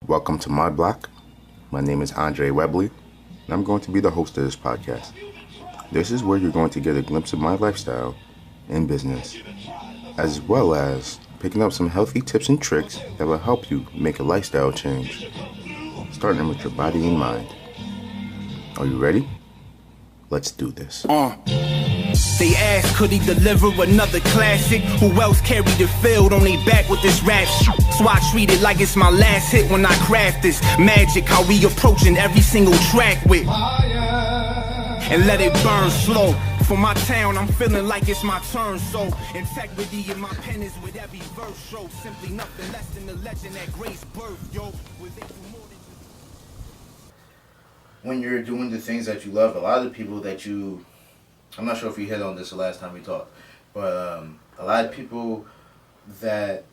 Welcome to my block. My name is Andre Webley, and I'm going to be the host of this podcast. This is where you're going to get a glimpse of my lifestyle and business, as well as picking up some healthy tips and tricks that will help you make a lifestyle change, starting with your body and mind. Are you ready? Let's do this. They asked, could he deliver another classic? Who else carried the field on their back with this rap shit? So I treat it like it's my last hit when I craft this magic. How we approaching every single track with, and let it burn slow. For my town, I'm feeling like it's my turn. So integrity in my pen is with every verse. Show simply nothing less than the legend that Grace birth. Yo, was they do more than when you're doing the things that you love, a lot of people that I'm not sure if we hit on this the last time we talked, but a lot of people that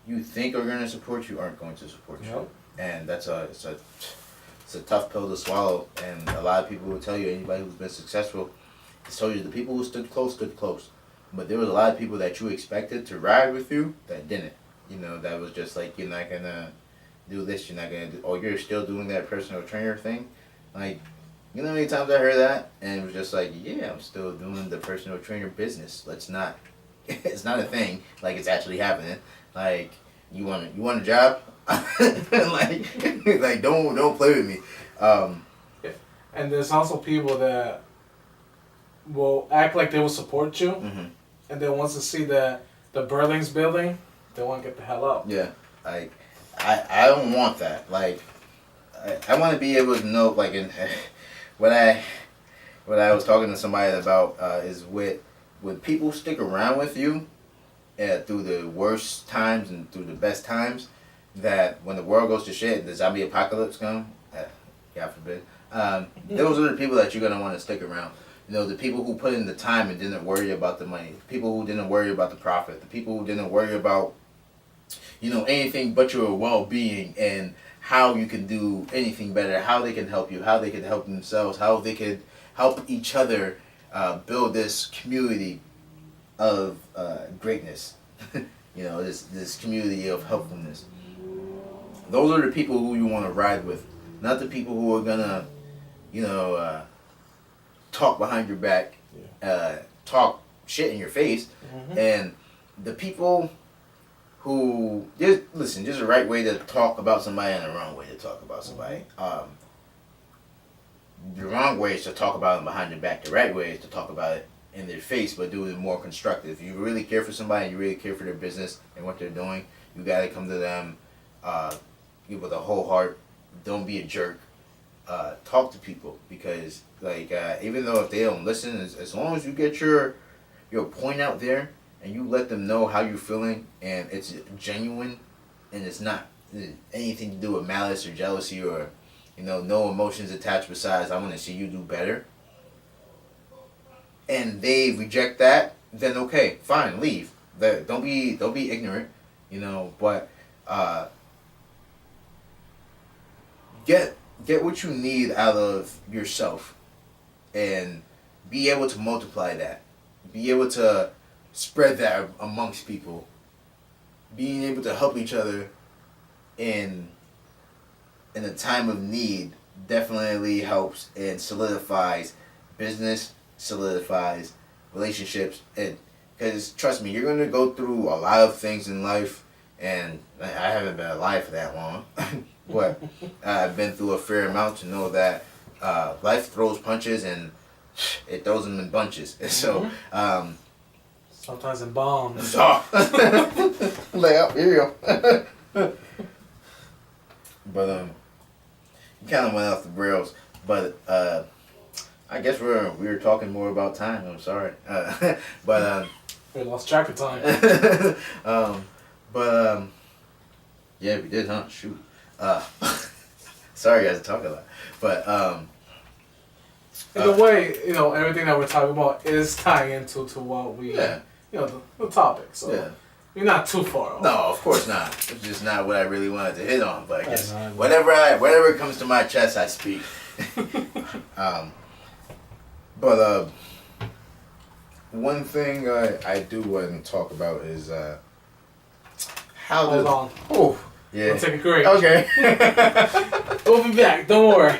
you think are going to support you aren't going to support you. And it's a tough pill to swallow, and a lot of people will tell you, anybody who's been successful, has told you the people who stood close, but there was a lot of people that you expected to ride with you that didn't. That was just like, you're not going to do this, you're not going to do, or you're still doing that personal trainer thing. Like, you know how many times I heard that? And it was just like, yeah, I'm still doing the personal trainer business. Let's not, it's not a thing. Like, it's actually happening. Like, you want a job? like don't play with me. Yeah. And there's also people that will act like they will support you, and then once they see that the building's building, they want to get the hell up. Yeah, like, I don't want that. Like, I want to be able to know, like, what I was talking to somebody about is when people stick around with you through the worst times and through the best times, that when the world goes to shit and the zombie apocalypse comes, God forbid, those are the people that you're going to want to stick around. The people who put in the time and didn't worry about the money, the people who didn't worry about the profit, the people who didn't worry about, anything but your well-being and how you can do anything better, how they can help you, how they can help themselves, how they could help each other build this community of greatness. This community of helpfulness. Those are the people who you want to ride with, not the people who are gonna, talk behind your back, talk shit in your face, and the people who there's a right way to talk about somebody and a wrong way to talk about somebody. The wrong way is to talk about them behind their back. The right way is to talk about it in their face, but do it more constructive. If you really care for somebody, you really care for their business and what they're doing, you gotta come to them with a whole heart. Don't be a jerk. Talk to people, because even though if they don't listen, as long as you get your point out there and you let them know how you're feeling and it's genuine and it's not anything to do with malice or jealousy or no emotions attached besides I want to see you do better, and they reject that, then okay, fine, leave. Don't be ignorant, but get what you need out of yourself and be able to multiply that, be able to spread that amongst people, being able to help each other in a time of need definitely helps and solidifies business, solidifies relationships, and because trust me, you're going to go through a lot of things in life, and I haven't been alive for that long, but I've been through a fair amount to know that life throws punches and it throws them in bunches. So sometimes in bombs. Lay up, here you go. But you kind of went off the rails. But I guess we were talking more about time. I'm sorry, but we lost track of time. Yeah, we did, huh? Shoot. Sorry, guys, I talk a lot. But in a way, everything that we're talking about is tying into what we, the topic. So yeah. You're not too far off. No, of course not. It's just not what I really wanted to hit on. But I guess whatever comes to my chest, I speak. But one thing I do want to talk about is how Hold on. Yeah. We'll take a break. Okay. We'll be back. Don't worry.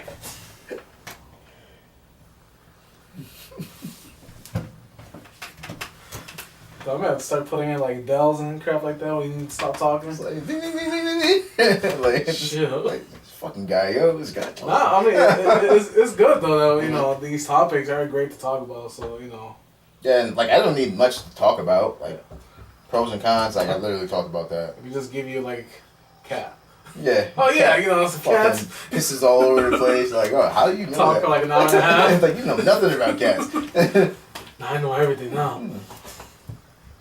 So I'm gonna start putting in like bells and crap like that when you need to stop talking. It's like, ding, ding, ding, ding, ding. Like, Shit. like this fucking guy, yo, this guy. Nah, I mean it's good though. You know, these topics are great to talk about. So you know. Yeah, and like I don't need much to talk about. Like pros and cons. Like I literally talked about that. We just give you like cat. Yeah. Oh yeah, you know, it's cats. Pisses all over the place. Like, oh, how do you know Talk that? for like an hour and a half. It's like you know nothing about cats. I know everything now.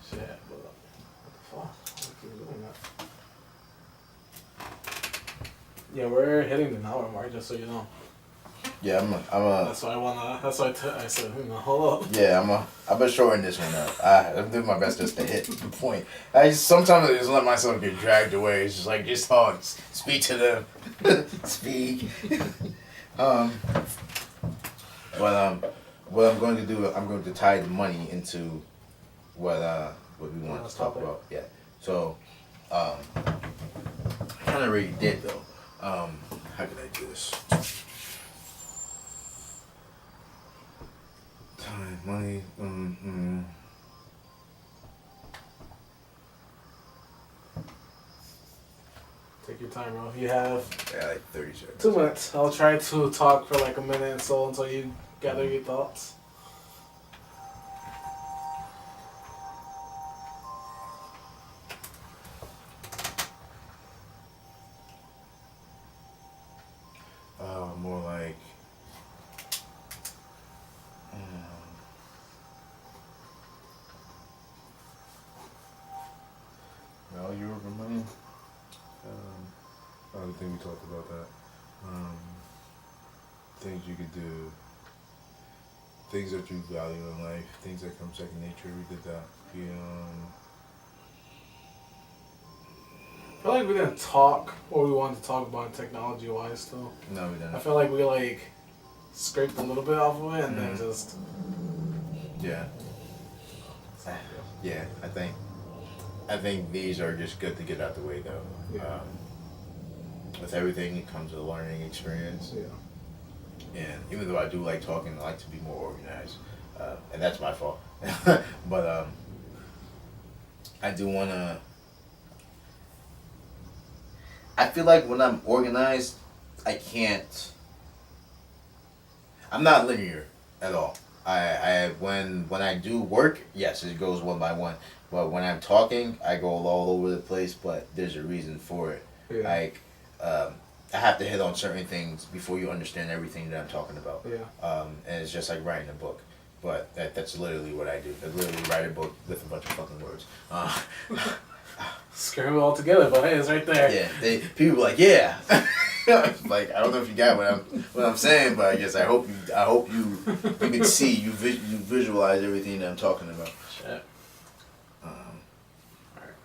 Shit, but what the fuck? I keep doing that. Yeah, we're hitting the hour mark, just so you know. Yeah, I'm a. That's why I wanna. That's why I said, hold up. Yeah, I'm gonna shorten this one up. I'm doing my best just to hit the point. Sometimes I just let myself get dragged away. It's just like just talk, speak to them, speak. But what I'm going to do, I'm going to tie the money into what we want to talk about. Yeah. So, I kind of already did though. How could I do this? Time, money, Take your time, bro. You have Yeah, like 30 seconds. 2 minutes. I'll try to talk for like a minute or so until you gather your thoughts. More like. Value over money. I don't think we talked about that. Things you could do. Things that you value in life. Things that come second nature. We did that. I feel like we didn't talk what we wanted to talk about technology wise though. No, we didn't. I feel like we like scraped a little bit off of it and then just. Yeah. Yeah, I think these are just good to get out the way though. Yeah. With everything, it comes with a learning experience. Yeah. And even though I do like talking, I like to be more organized, and that's my fault. But I do wanna. I feel like when I'm organized, I can't. I'm not linear at all. When I do work, yes, it goes one by one. But when I'm talking, I go all over the place. But there's a reason for it. Yeah. Like, I have to hit on certain things before you understand everything that I'm talking about. Yeah. And it's just like writing a book. But that's literally what I do. I literally write a book with a bunch of fucking words. Scream it all together, but hey, it's right there. Yeah, people like, yeah. Like I don't know if you got what I'm saying, but I guess I hope you can see you visualize everything that I'm talking about. Shit. Alright.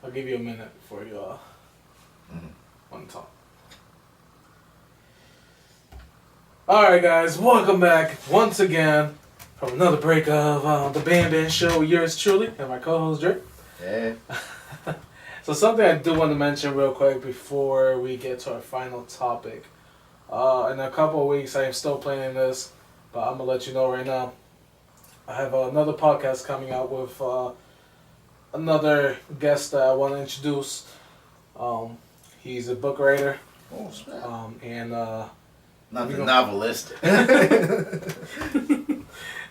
I'll give you a minute before you want to talk. Alright guys, welcome back once again from another break of the Bam Show. Yours truly and my co-host Drake. Yeah. So something I do want to mention real quick before we get to our final topic. In a couple of weeks, I am still planning this, but I'm going to let you know right now. I have another podcast coming out with another guest that I want to introduce. He's a book writer. Oh, snap. And not the novelist.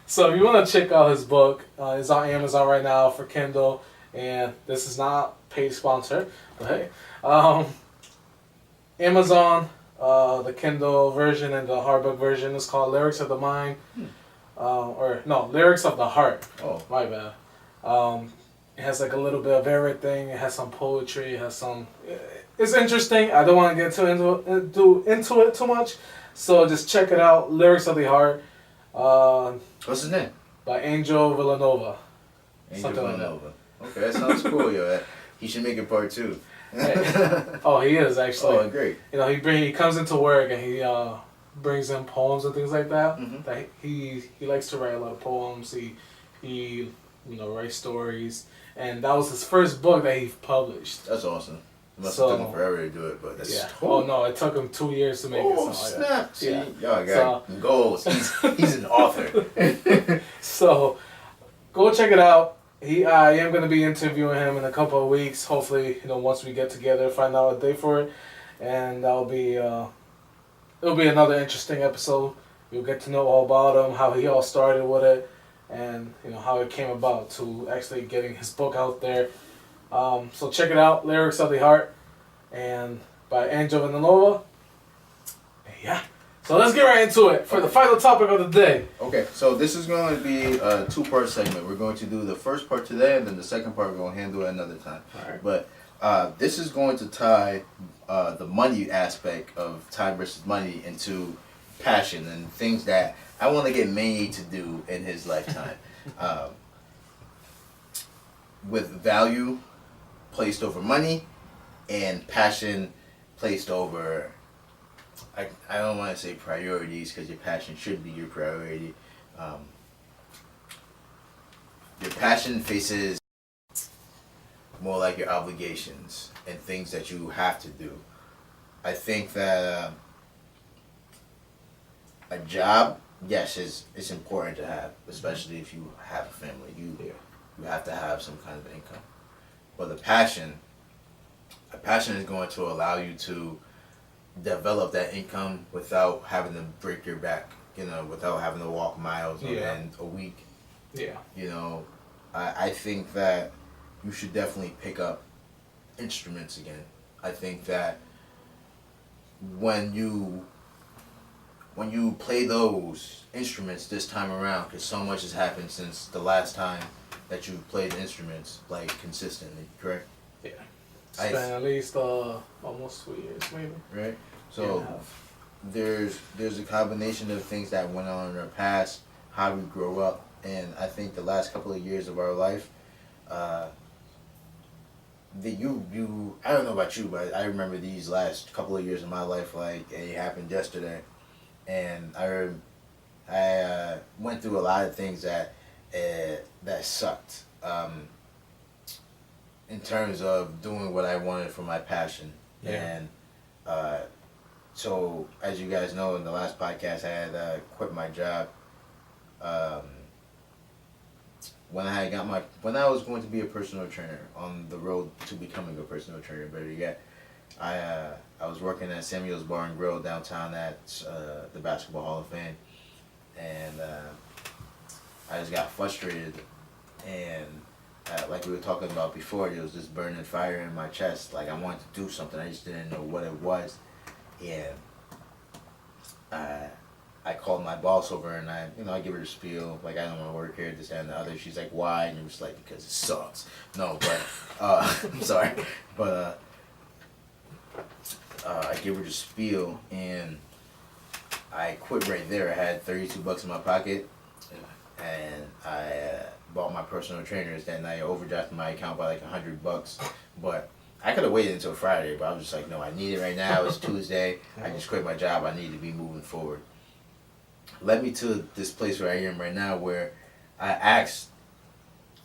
So if you want to check out his book, it's on Amazon right now for Kindle. And this is not paid sponsor, but hey. Amazon, the Kindle version and the hardbook version is called Lyrics of the Mind. Lyrics of the Heart. Oh. My bad. It has like a little bit of everything. It has some poetry. It has some... It's interesting. I don't want to get into it too much. So just check it out. Lyrics of the Heart. What's his name? By Angel Villanova. Angel Villanova. Okay, that sounds cool, yo. He should make it part 2. Oh, he is actually. Oh, great. You know, he comes into work and he brings in poems and things like that. Mm-hmm. That he likes to write a lot of poems. He writes stories, and that was his first book that he published. That's awesome. It must So- have took him forever to do it, but that's Yeah. Oh no, it took him 2 years to make it. Oh Something like that. snap! See, Yeah. y'all got goals. He's an author. So, go check it out. I am going to be interviewing him in a couple of weeks. Hopefully, once we get together, find out a day for it, and that'll be it'll be another interesting episode. You'll get to know all about him, how he all started with it, and how it came about to actually getting his book out there. So check it out, Lyrics of the Heart, and by Angel Villanova. Yeah. So let's get right into it for the final topic of the day. Okay, so this is going to be a 2-part segment. We're going to do the first part today, and then the second part we're going to handle it another time. All right. But this is going to tie the money aspect of time versus money into passion and things that I want to get Manny to do in his lifetime. With value placed over money and passion placed over... I don't want to say priorities because your passion should be your priority. Your passion faces more like your obligations and things that you have to do. I think that a job, yes, is important to have, especially if you have a family. You have to have some kind of income. But a passion is going to allow you to develop that income without having to break your back, without having to walk miles and a week. Yeah. I think that you should definitely pick up instruments again. I think that when you play those instruments this time around, because so much has happened since the last time that you played instruments, like, consistently, correct? Yeah. It's been at least almost 2 years, maybe. Right. So there's a combination of things that went on in our past, how we grow up, and I think the last couple of years of our life, I don't know about you, but I remember these last couple of years of my life like it happened yesterday, and I went through a lot of things that sucked. In terms of doing what I wanted for my passion. Yeah. And so, as you guys know, in the last podcast, I had quit my job. When I was going to be a personal trainer, on the road to becoming a personal trainer, better yet, I was working at Samuel's Bar and Grill downtown at the Basketball Hall of Fame, and I just got frustrated, and like we were talking about before, there was this burning fire in my chest. Like, I wanted to do something, I just didn't know what it was. And I called my boss over, and I give her a spiel, like, I don't want to work here, this, that, and the other. She's like, why? And it was like, because it sucks. No, but, I'm sorry. But I gave her the spiel, and I quit right there. I had $32 in my pocket, and I bought my personal trainers. Then I overdrafted my account by like $100. But I could have waited until Friday, but I was just like, no, I need it right now. It's Tuesday. I just quit my job. I need to be moving forward. Led me to this place where I am right now, where I asked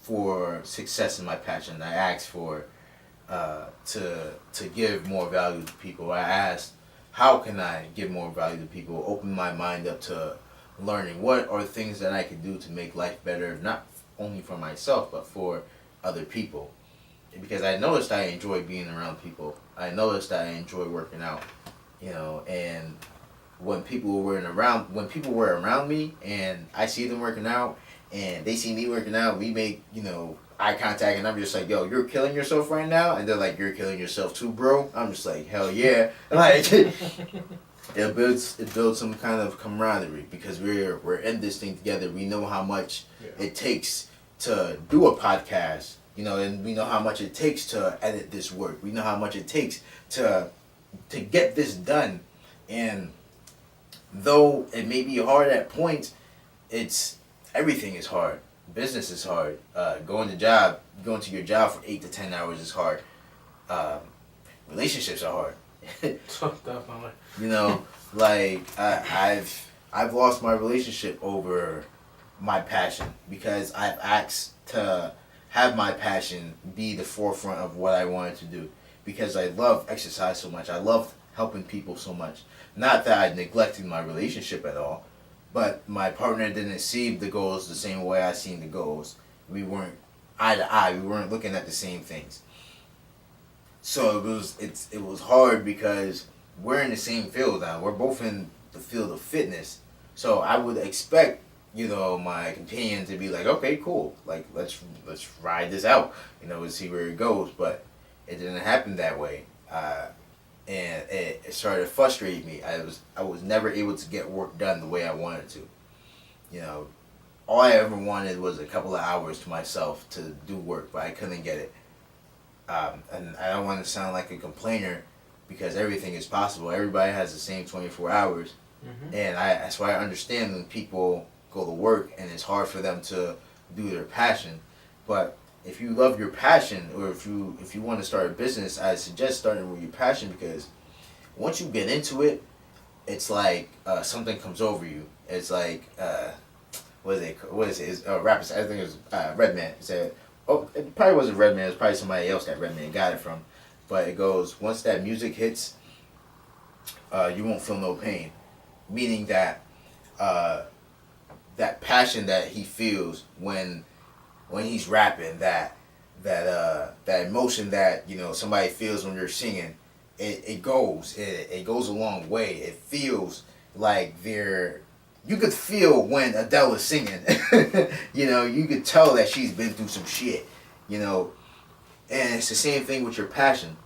for success in my passion. I asked for to give more value to people. I asked, how can I give more value to people? Open my mind up to learning what are things that I can do to make life better, not only for myself but for other people. Because I noticed I enjoy being around people. I noticed that I enjoy working out, and when people were around me and I see them working out and they see me working out, we make, eye contact, and I'm just like, yo, you're killing yourself right now, and they're like, you're killing yourself too, bro. I'm just like, hell yeah. Like, it builds some kind of camaraderie, because we're in this thing together. We know how much it takes to do a podcast, and we know how much it takes to edit this work. We know how much it takes to get this done. And though it may be hard at points, everything is hard. Business is hard. Going to your job for 8 to 10 hours is hard. Relationships are hard. Definitely. Like I've lost my relationship over my passion, because I've asked to have my passion be the forefront of what I wanted to do, because I love exercise so much. I love helping people so much. Not that I neglected my relationship at all, but my partner didn't see the goals the same way I seen the goals. We weren't eye to eye. We weren't looking at the same things. So it was hard because we're in the same field now. We're both in the field of fitness. So I would expect, my companion to be like, okay, cool, like let's ride this out, and see where it goes. But it didn't happen that way, and it started to frustrate me. I was never able to get work done the way I wanted to. All I ever wanted was a couple of hours to myself to do work, but I couldn't get it. And I don't want to sound like a complainer, because everything is possible. Everybody has the same 24 hours. Mm-hmm. And that's why I understand when people go to work and it's hard for them to do their passion. But if you love your passion, or if you want to start a business, I suggest starting with your passion, because once you get into it, it's like something comes over you. It's like what is it? It's rapper. I think it was Redman said. Oh, it probably wasn't Redman. It was probably somebody else that Redman got it from. But it goes, once that music hits, you won't feel no pain. Meaning that that passion that he feels when he's rapping, that emotion that somebody feels when you're singing, it goes a long way. It feels like you could feel when Adele is singing. You could tell that she's been through some shit. And it's the same thing with your passion.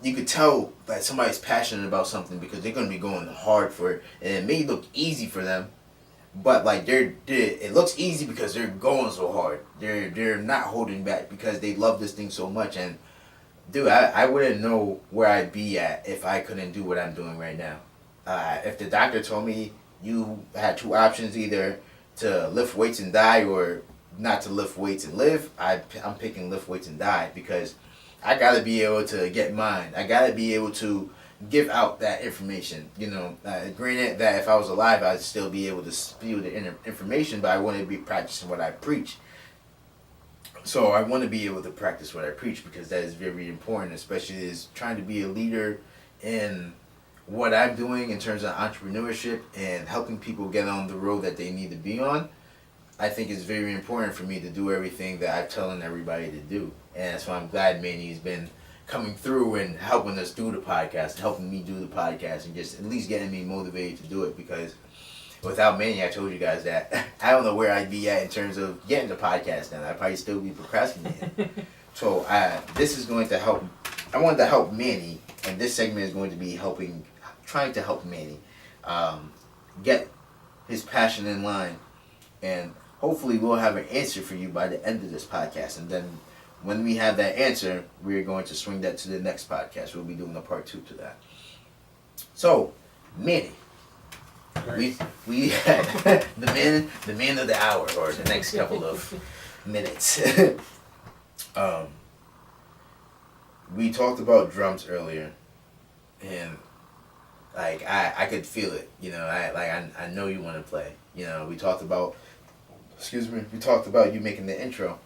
You could tell that somebody's passionate about something because they're going to be going hard for it. And it may look easy for them, but like it looks easy because they're going so hard. They're not holding back because they love this thing so much. And dude, I wouldn't know where I'd be at if I couldn't do what I'm doing right now. If the doctor told me you had two options, either to lift weights and die or not to lift weights and live, I'm picking lift weights and die, because I gotta be able to get mine. I gotta be able to give out that information. Granted that if I was alive, I'd still be able to spew the information, but I want to be practicing what I preach. So I want to be able to practice what I preach, because that is very important, especially as trying to be a leader in what I'm doing in terms of entrepreneurship and helping people get on the road that they need to be on. I think it's very important for me to do everything that I'm telling everybody to do. And that's why I'm glad Manny's been coming through and helping us do the podcast, helping me do the podcast, and just at least getting me motivated to do it, because without Manny, I told you guys that I don't know where I'd be at in terms of getting the podcast done. I'd probably still be procrastinating. So this is going to help. I wanted to help Manny, and this segment is going to be trying to help Manny get his passion in line. And hopefully we'll have an answer for you by the end of this podcast. And then when we have that answer, we're going to swing that to the next podcast. We'll be doing a part 2 to that. So, Manny. Right. We had the man of the hour, or the next couple of minutes. We talked about drums earlier, and like I could feel it. I know you want to play. We talked about you making the intro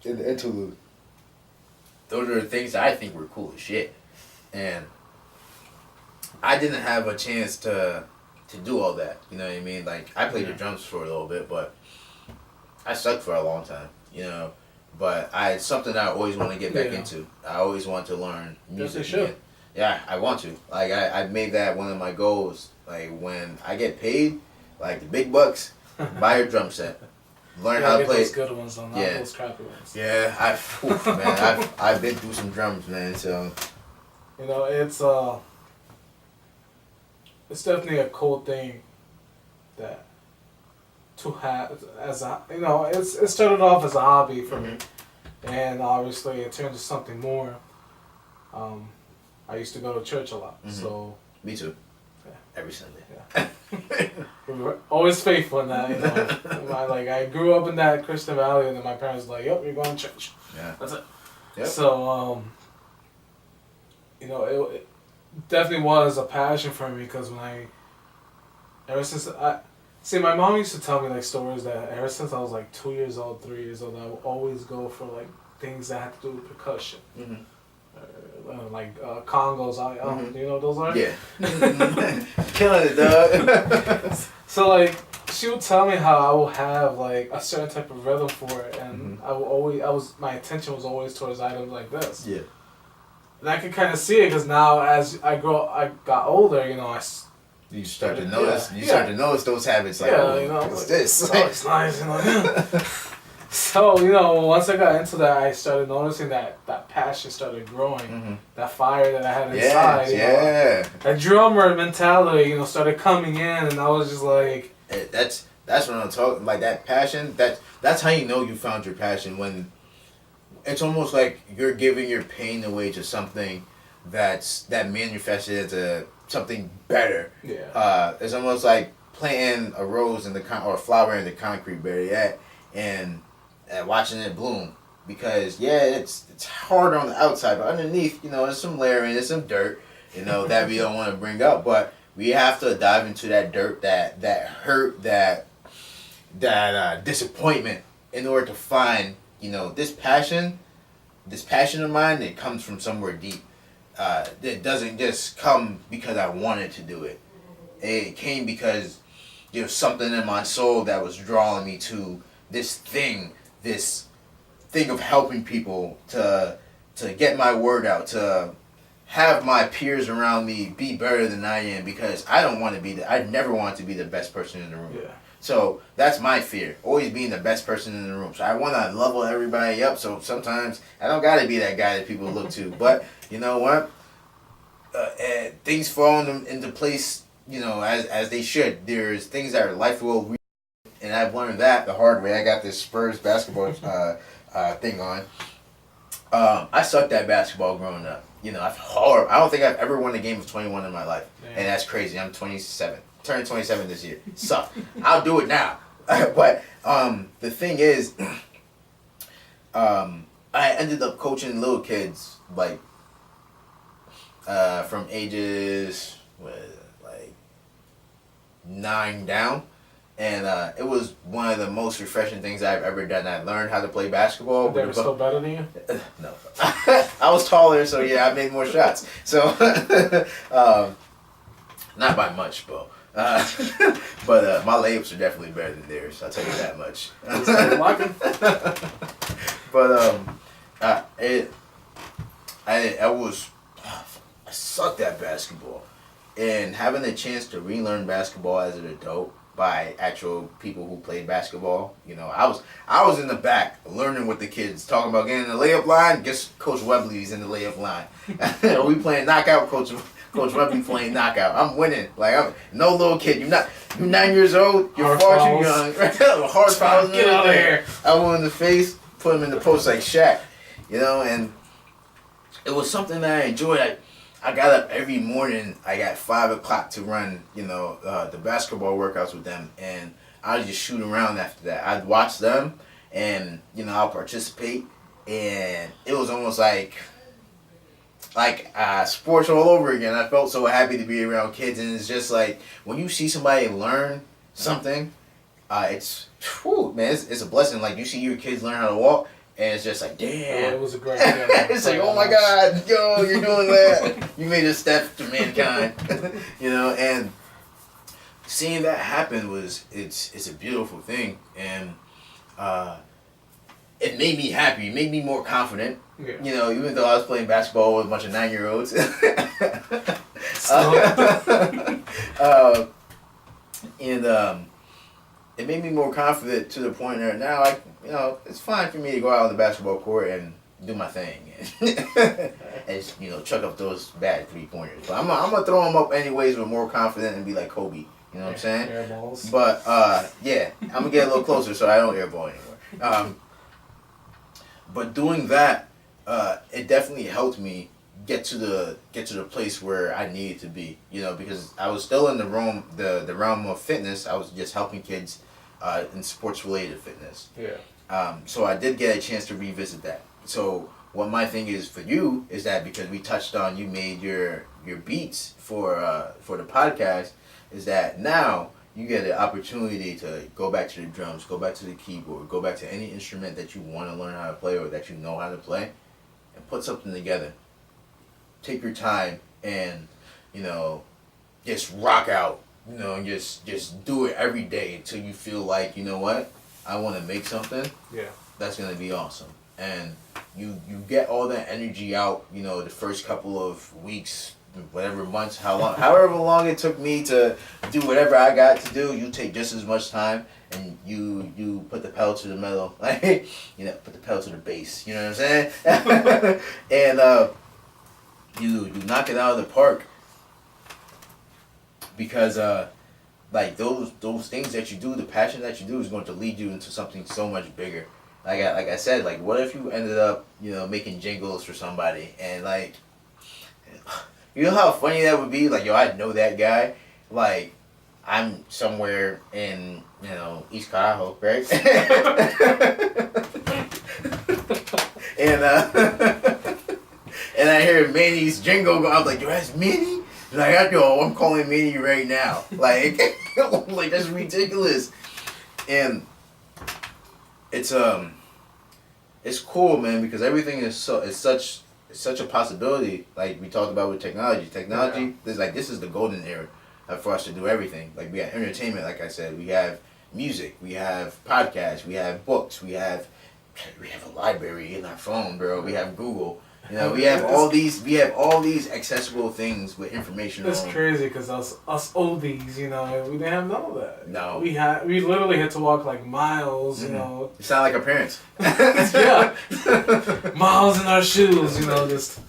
and the interlude. Those are the things that I think were cool as shit, and I didn't have a chance to do all that. You know what I mean? Like, I played the drums for a little bit, but I sucked for a long time. But it's something I always want to get back into. I always want to learn music again. Yeah, I want to. Like, I made that one of my goals. Like, when I get paid, like the big bucks, buy a drum set. Learn how to play. Those good ones, not those crappy ones. Yeah, I've been through some drums, man. So, it's definitely a cool thing that to have as a it started off as a hobby for me, and obviously it turned to something more. I used to go to church a lot, so me too. Yeah. Every Sunday. Yeah. We were always faithful in that. I grew up in that Christian Valley, and then my parents were like, "Yep, you're going to church." Yeah. That's it. Yep. So it definitely was a passion for me, because ever since See, my mom used to tell me like stories that ever since I was like 2 years old, 3 years old, I would always go for like things that had to do with percussion. Mm-hmm. Like congos, Mm-hmm. you know what those are? Yeah. Killing it, dog. So like she would tell me how I will have like a certain type of rhythm for it, and my attention was always towards items like this. Yeah. And I could kind of see it because now as I got older, you know, You start to notice. You start to notice those habits. Like, you know, what's this? Oh, it's nice, you know. So, you know, once I got into that, I started noticing that passion started growing. That fire that I had inside. Yeah. That drummer mentality, you know, started coming in, and I was just like... That's what I'm talking, like that passion, that's how you know you found your passion, when it's almost like you're giving your pain away to something that manifested as something better. Yeah. It's almost like planting a rose or a flower in the concrete, better yet, and watching it bloom, because it's hard on the outside, but underneath, you know, there's some layering, there's some dirt, you know, that we don't want to bring up, but we have to dive into that dirt, that hurt, that disappointment, in order to find, you know, this passion of mine. It comes from somewhere deep. It doesn't just come because I wanted to do it. It came because there was something in my soul that was drawing me to this thing of helping people, to get my word out, to have my peers around me be better than I am, because I never wanted to be the best person in the room. Yeah. So that's my fear, always being the best person in the room. So I want to level everybody up. So sometimes I don't got to be that guy that people look to. But you know what? Things fall into place, you know, as they should. There's things that are life will, and I've learned that the hard way. I got this Spurs basketball thing on. I sucked at basketball growing up. You know, I don't think I've ever won a game of 21 in my life. Damn. And that's crazy. I'm 27. Turning 27 this year. Suck. I'll do it now. But the thing is, I ended up coaching little kids, like from ages like 9 down. And it was one of the most refreshing things I've ever done. I learned how to play basketball. They were still better than you? No. I was taller, so yeah, I made more shots. So, not by much, bro. But my layups are definitely better than theirs. I'll tell you that much. But I sucked at basketball, and having the chance to relearn basketball as an adult by actual people who played basketball, you know, I was in the back learning with the kids, talking about getting in the layup line. Guess Coach Webley's in the layup line. We playing knockout, Coach Webley playing knockout. I'm winning. Like, I'm no little kid. You're 9 years old. You're far too young. Hard fouls. Get out of here. I went in the face, put him in the post like Shaq. You know, and it was something that I enjoyed. I got up every morning. I got 5 o'clock to run, you know, the basketball workouts with them, and I would just shoot around after that. I'd watch them, and you know, I'll participate, and it was almost like sports all over again. I felt so happy to be around kids, and it's just like when you see somebody learn something, it's a blessing. Like you see your kids learn how to walk. And it's just like, damn. It was a great It's like, oh my God, yo, you're doing that. You made a step to mankind. You know, and seeing that happen it's a beautiful thing. And it made me happy. It made me more confident. Yeah. You know, even though I was playing basketball with a bunch of 9-year-olds. It made me more confident to the point where now you know, it's fine for me to go out on the basketball court and do my thing and you know, chuck up those bad 3-pointers. But I'm gonna throw them up anyways with more confidence and be like Kobe. You know what I'm saying? Airballs. But yeah, I'm gonna get a little closer so I don't airball anymore. But doing that, it definitely helped me get to the place where I needed to be. You know, because I was still in the realm of fitness. I was just helping kids in sports related fitness. Yeah. So I did get a chance to revisit that. So what my thing is for you is that, because we touched on, you made your beats for the podcast, is that now you get the opportunity to go back to the drums, go back to the keyboard, go back to any instrument that you want to learn how to play or that you know how to play, and put something together. Take your time and, you know, just rock out, you know, and just do it every day until you feel like, you know what, I want to make something. Yeah. That's gonna be awesome. And you get all that energy out, you know, the first couple of weeks, whatever months, however long it took me to do whatever I got to do. You take just as much time, and you put the pedal to the metal, like, you know, put the pedal to the bass. You know what I'm saying? And you knock it out of the park, because like those things that you do, the passion that you do, is going to lead you into something so much bigger. Like I said, like, what if you ended up, you know, making jingles for somebody, and like, you know how funny that would be? Like, yo, I know that guy. Like, I'm somewhere in, you know, East Tahoe, right? and and I hear Manny's jingle go. I was like, yo, that's Manny? Like, yo, I'm calling Manny right now. Like, like, that's ridiculous. And it's cool, man, because everything is such a possibility. Like we talked about with technology. Technology, this is the golden era for us to do everything. Like, we have entertainment, like I said, we have music, we have podcasts, we have books, we have a library in our phone, bro. We have Google. You know, we have all these accessible things with information. It's crazy because us oldies, you know, we didn't have none of that. No, we literally had to walk like miles, you know. You sound like our parents. Yeah, miles in our shoes, you know, just.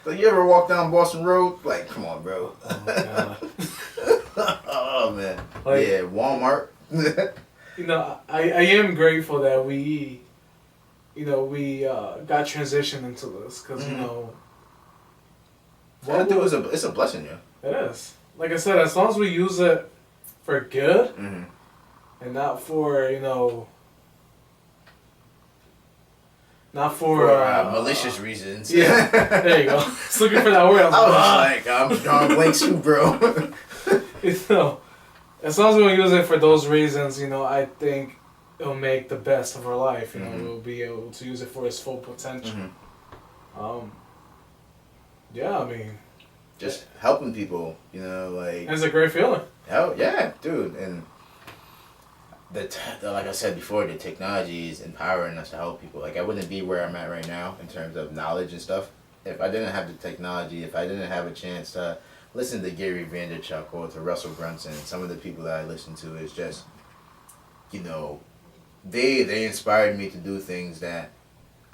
So you ever walk down Boston Road? Like, come on, bro. Oh my God. Oh man. Like, yeah, Walmart. You know, I am grateful that we got transitioned into this, because you know. It's a blessing, yeah. It is. Like I said, as long as we use it for good, and not for, you know, not for malicious reasons. Yeah, there you go. Just looking for that word. I was like, I'm drawing blanks too, bro. You know, as long as we don't use it for those reasons, you know, I think it'll make the best of our life. You know, we'll be able to use it for its full potential. Yeah, I mean, just helping people, you know, like, it's a great feeling. Oh yeah, dude, and like I said before, the technology is empowering us to help people. Like, I wouldn't be where I'm at right now in terms of knowledge and stuff if I didn't have the technology. If I didn't have a chance to listen to Gary Vaynerchuk or to Russell Brunson, some of the people that I listen to, is just, you know, they inspired me to do things that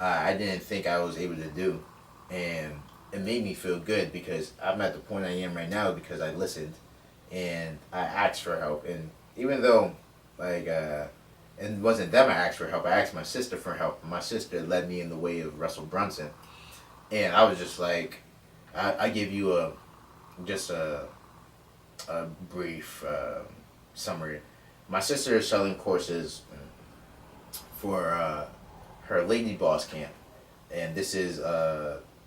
I didn't think I was able to do, and it made me feel good because I'm at the point I am right now because I listened and I asked for help. And even though, like, it wasn't them I asked for help, I asked my sister for help. My sister led me in the way of Russell Brunson, and I was just like, I give you a brief summary. My sister is selling courses for her Lady Boss camp, and this is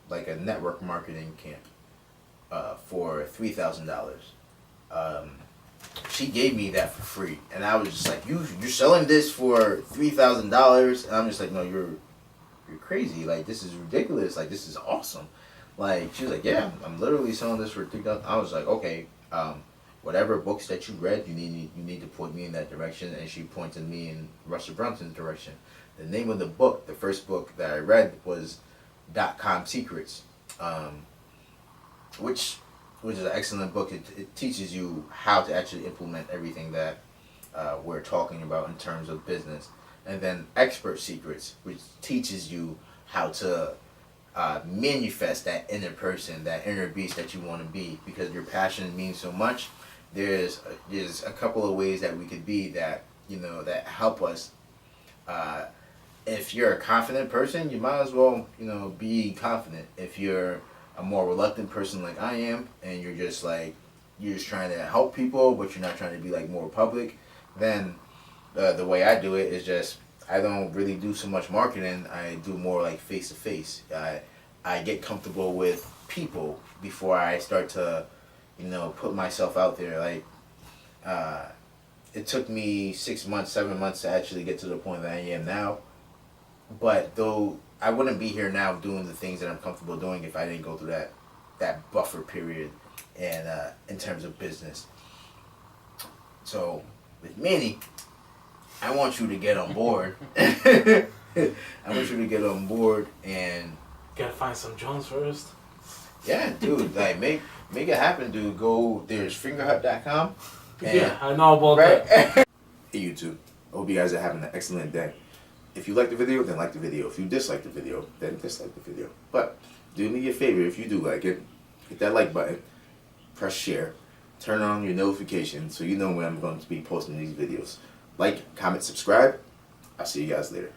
like a network marketing camp for $3,000. She gave me that for free, and I was just like, you're selling this for $3,000, and I'm just like, no, you're crazy. Like, this is ridiculous. Like, this is awesome. Like, she was like, yeah, I'm literally selling this for $3,000. I was like, okay, whatever books that you read, you need to point me in that direction. And she pointed me in Russell Brunson's direction. The name of the book, the first book that I read, was .com Secrets, which is an excellent book. It teaches you how to actually implement everything that we're talking about in terms of business. And then Expert Secrets, which teaches you how to manifest that inner person, that inner beast that you want to be, because your passion means so much. There's a couple of ways that we could be that, you know, that help us. If you're a confident person, you might as well, you know, be confident. If you're a more reluctant person like I am, and you're just trying to help people, but you're not trying to be like more public, then the way I do it is just, I don't really do so much marketing. I do more like face to face. I get comfortable with people before I start to, you know, put myself out there. Like, it took me 6 months, 7 months to actually get to the point that I am now. But though I wouldn't be here now doing the things that I'm comfortable doing if I didn't go through that buffer period, and in terms of business. So with Manny, I want you to get on board. I want you to get on board and Gotta find some Jones first. yeah, dude, like make it happen, dude. Go, there's fingerhut.com. Yeah, I know about Right? that. Hey YouTube, I hope you guys are having an excellent day. If you like the video, then like the video. If you dislike the video, then dislike the video. But do me a favor, if you do like it, hit that like button, press share, turn on your notifications so you know when I'm going to be posting these videos. Like, comment, subscribe. I'll see you guys later.